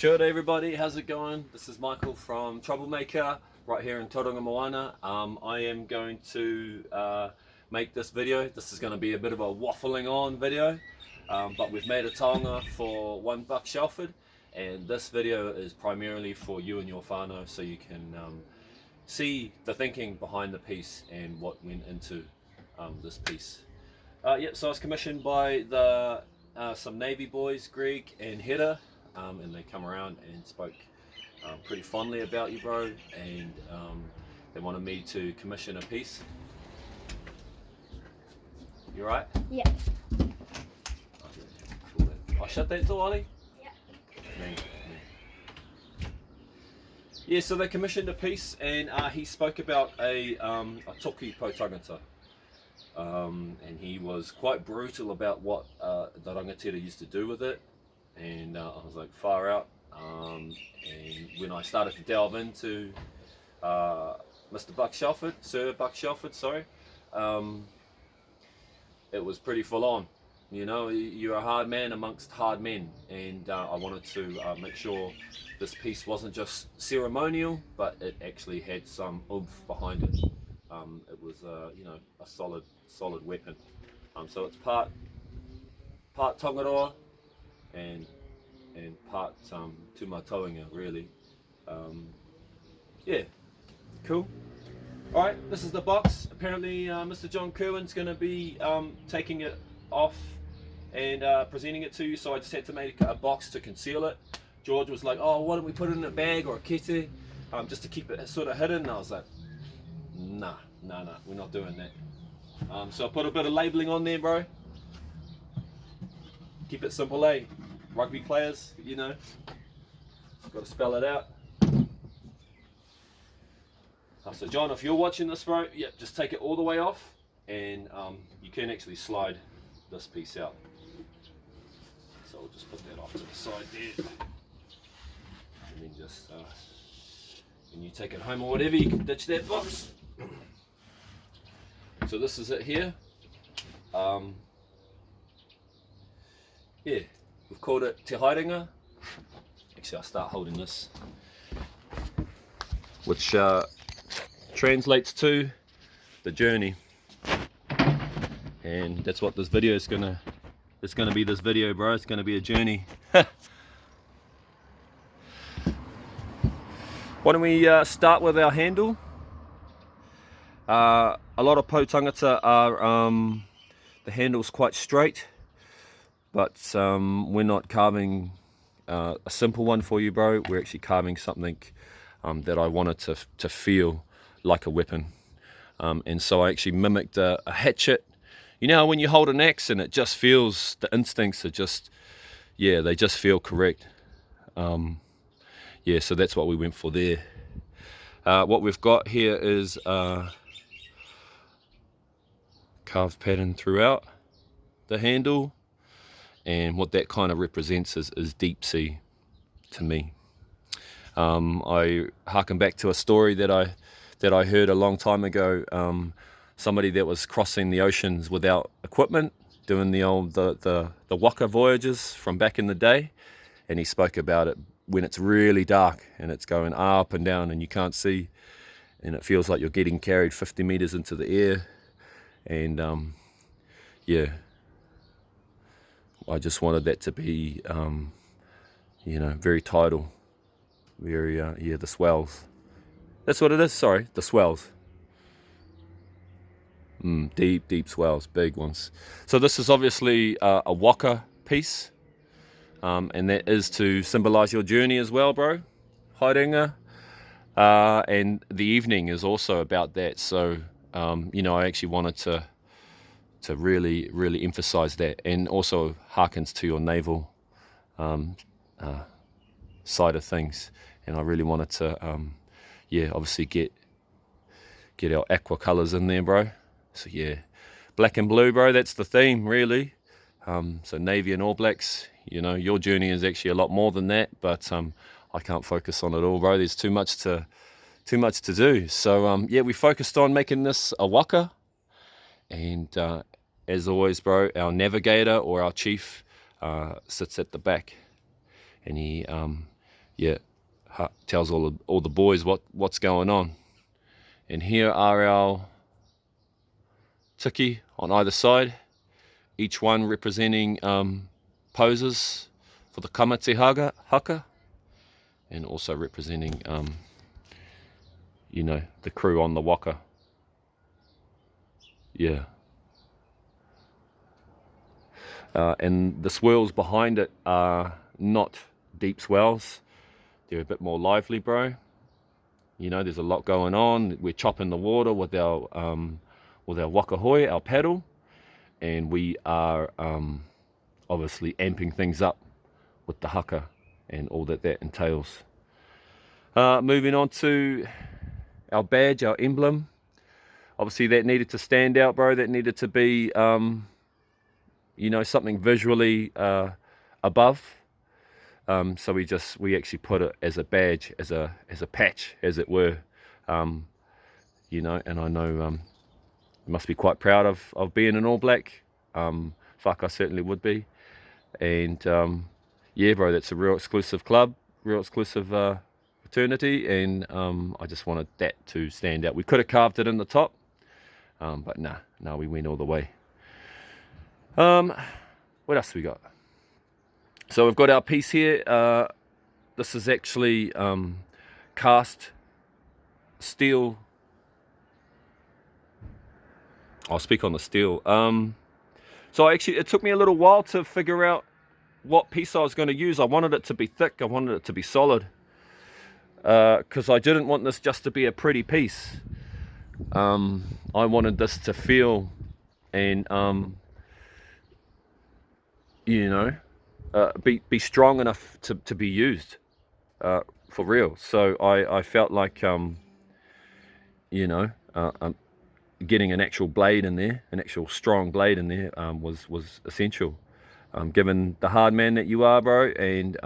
Kia ora everybody, how's it going? This is Michael from TroubleMaker right here in Tauranga Moana. I am going to make this video. This is going to be a bit of a waffling on video, but we've made a taonga for $1 Shelford, and this video is primarily for you and your whānau, so you can see the thinking behind the piece and what went into this piece. So I was commissioned by some Navy boys, Greg and Hedda, and they come around and spoke pretty fondly about you, bro, and they wanted me to commission a piece. You right? Yeah. I'll shut that door, Ollie. Yeah. Yeah, so they commissioned a piece, and he spoke about a toki po tangata. And he was quite brutal about what the rangatira used to do with it, and I was like, far out. And when I started to delve into Mr. Buck Shelford, Sir Buck Shelford, sorry, it was pretty full on. You know, you're a hard man amongst hard men, and I wanted to make sure this piece wasn't just ceremonial, but it actually had some oomph behind it. It was, you know, a solid weapon. So it's part tongaroa and part tumatoinga, really. Yeah, cool. All right, this is the box. Apparently, Mr. John Kerwin's going to be taking it off and presenting it to you. So I just had to make a box to conceal it. George was like, "Oh, why don't we put it in a bag or a kete, just to keep it sort of hidden?" And I was like, Nah, we're not doing that. So I put a bit of labeling on there, bro. Keep it simple, eh? Rugby players, you know, got to spell it out. So John, if you're watching this, bro, yeah, just take it all the way off, and you can actually slide this piece out. So we'll just put that off to the side there, and then just when you take it home or whatever, you can ditch that box. So this is it here. Yeah, we've called it Te Haerenga. Actually, I'll start holding this, which translates to the journey, and that's what this video is gonna. It's gonna be this video, bro. It's gonna be a journey. Why don't we start with our handle? A lot of po tangata are the handle's quite straight, but we're not carving a simple one for you, bro. We're actually carving something that I wanted to feel like a weapon, and so I actually mimicked a hatchet. You know, when you hold an axe and it just feels, the instincts are just, yeah, they just feel correct. Yeah, so that's what we went for there. What we've got here is carved pattern throughout the handle, and what that kind of represents is deep sea to me. I harken back to a story that I heard a long time ago. Somebody that was crossing the oceans without equipment, doing the old the waka voyages from back in the day, and he spoke about it when it's really dark and it's going up and down and you can't see, and it feels like you're getting carried 50 meters into the air. And yeah, I just wanted that to be you know, very tidal, very yeah, the swells, that's what it is, sorry, the swells. Deep swells, big ones. So this is obviously a waka piece, and that is to symbolize your journey as well, bro. Haerenga. And the evening is also about that. So you know, I actually wanted to really emphasize that, and also harkens to your naval side of things. And I really wanted to yeah, obviously get our aqua colors in there, bro. So yeah, black and blue, bro, that's the theme, really. So navy and all blacks, you know, your journey is actually a lot more than that, but I can't focus on it all, bro. There's too much to do. So yeah, we focused on making this a waka, and as always, bro, our navigator or our chief sits at the back, and he yeah, tells all the boys what's going on. And here are our tiki on either side, each one representing poses for the kamate haka, and also representing you know, the crew on the waka. Yeah. And the swirls behind it are not deep swells. They're a bit more lively, bro. You know, there's a lot going on. We're chopping the water with our waka hoi, our paddle, and we are obviously amping things up with the haka and all that entails. Moving on to our badge, our emblem. Obviously that needed to stand out, bro. That needed to be you know, something visually above. So we actually put it as a badge, as a patch, as it were. You know, and I know you must be quite proud of being an All Black. Fuck, I certainly would be. And yeah, bro, that's a real exclusive club, real exclusive fraternity, and I just wanted that to stand out. We could have carved it in the top, but nah, we went all the way. What else we got? So we've got our piece here. This is actually cast steel. I'll speak on the steel. So actually, it took me a little while to figure out what piece I was going to use. I wanted it to be thick. I wanted it to be solid, because I didn't want this just to be a pretty piece. I wanted this to feel and you know, be strong enough to be used for real. So I felt like you know, getting an actual blade in there, an actual strong blade in there, was essential. Given the hard man that you are, bro, and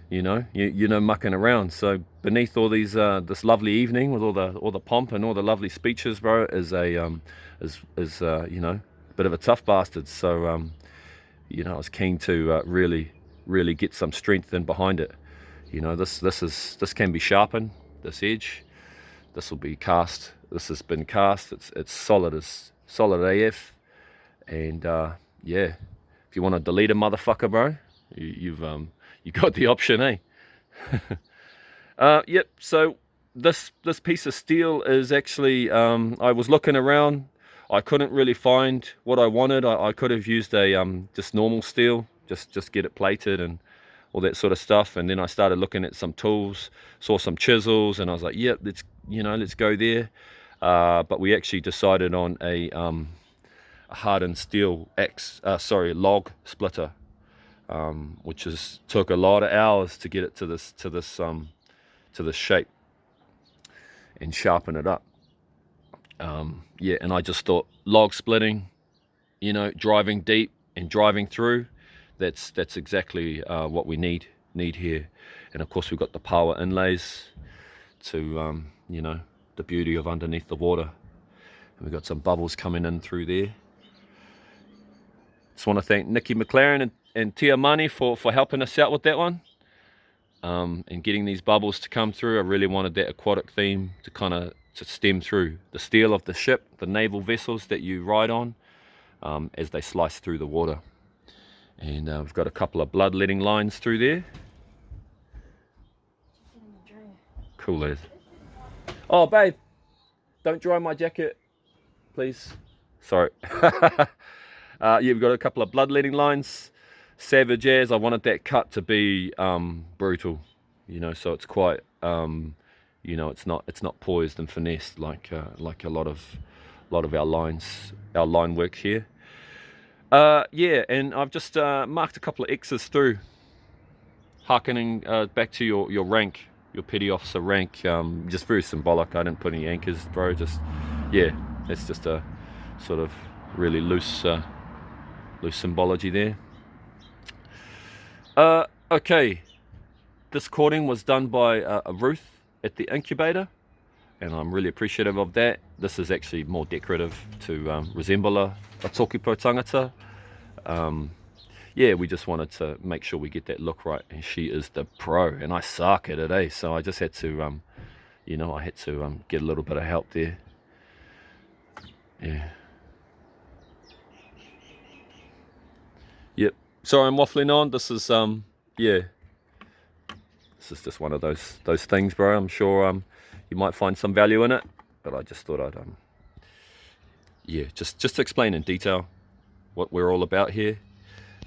you know, you know, mucking around. So beneath all these this lovely evening with all the pomp and all the lovely speeches, bro, is a you know, a bit of a tough bastard. So you know, I was keen to really get some strength in behind it. You know, this can be sharpened. This edge, this will be cast. This has been cast. It's solid AF. And yeah, if you want to delete a motherfucker, bro, you got the option, eh? Yep. So this piece of steel is actually I was looking around. I couldn't really find what I wanted. I could have used a just normal steel, just get it plated and all that sort of stuff. And then I started looking at some tools, saw some chisels, and I was like, yep, let's go there. But we actually decided on a hardened steel log splitter, which took a lot of hours to get it to this shape and sharpen it up. Yeah, and I just thought log splitting, you know, driving deep and driving through, that's exactly what we need here. And of course we've got the power inlays to you know, the beauty of underneath the water, and we've got some bubbles coming in through there. Just want to thank Nikki McLaren and Tia Mani for helping us out with that one, and getting these bubbles to come through. I really wanted that aquatic theme to stem through the steel of the ship, the naval vessels that you ride on, as they slice through the water. And we've got a couple of bloodletting lines through there. Cool as. Oh, babe, don't dry my jacket, please. Sorry. Yeah, we've got a couple of bloodletting lines. Savage as. I wanted that cut to be brutal, you know, so it's quite you know, it's not poised and finessed like a lot of our line work here. Yeah, and I've just marked a couple of X's through, harkening back to your rank, your petty officer rank. Just very symbolic. I didn't put any anchors, bro. Just, yeah, it's just a sort of really loose symbology there. Okay, this cording was done by Ruth at the incubator, and I'm really appreciative of that. This is actually more decorative to resemble a tōkipo tangata. yeah, we just wanted to make sure we get that look right, and she is the pro, and I suck at it, eh? So I just had to, you know, I had to get a little bit of help there. Yeah. Yep. Sorry, I'm waffling on. This is yeah. This is just one of those things, bro. I'm sure you might find some value in it, but I just thought I'd yeah, just to explain in detail what we're all about here.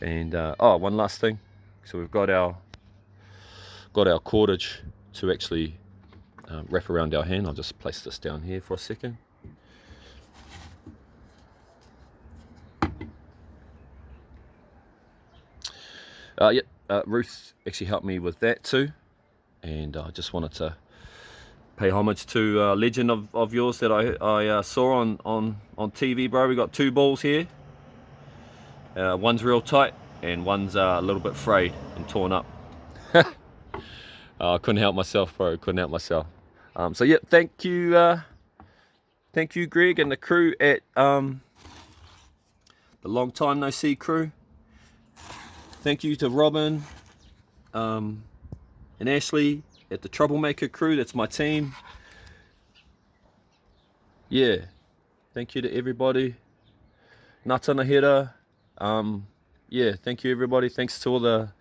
And oh, one last thing. So we've got our cordage to actually wrap around our hand. I'll just place this down here for a second. Yeah, Ruth actually helped me with that too, and I just wanted to pay homage to a legend of yours that I saw on TV, bro. We got two balls here. One's real tight, and one's a little bit frayed and torn up. I couldn't help myself, bro. Couldn't help myself. So yeah, thank you, Greg, and the crew at the Long Time No See crew. Thank you to Robin and Ashley at the TroubleMaker crew. That's my team. Yeah, thank you to everybody. Natanahira. Yeah, thank you everybody. Thanks to all the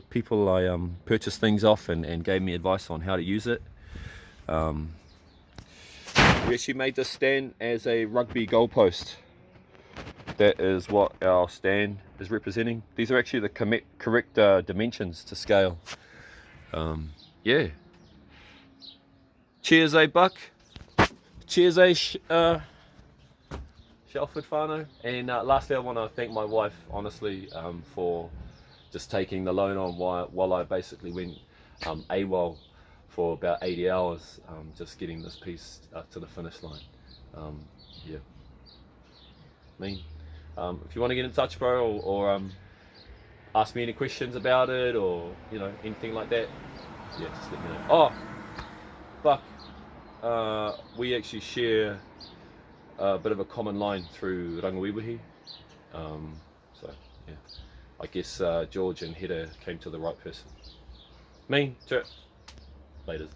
people I purchased things off and gave me advice on how to use it. We actually made this stand as a rugby goalpost. That is what our stand is representing. These are actually the correct dimensions to scale. Yeah. Cheers, Buck. Cheers, Shelford whānau. And lastly, I want to thank my wife, honestly, for just taking the loan on while I basically went AWOL for about 80 hours, just getting this piece to the finish line. Yeah. If you want to get in touch, bro, or ask me any questions about it, or you know, anything like that, yeah, just let me know. Oh, Buck, we actually share a bit of a common line through Rangawiwahi. So yeah, I guess George and Hedda came to the right person. Trip. Later.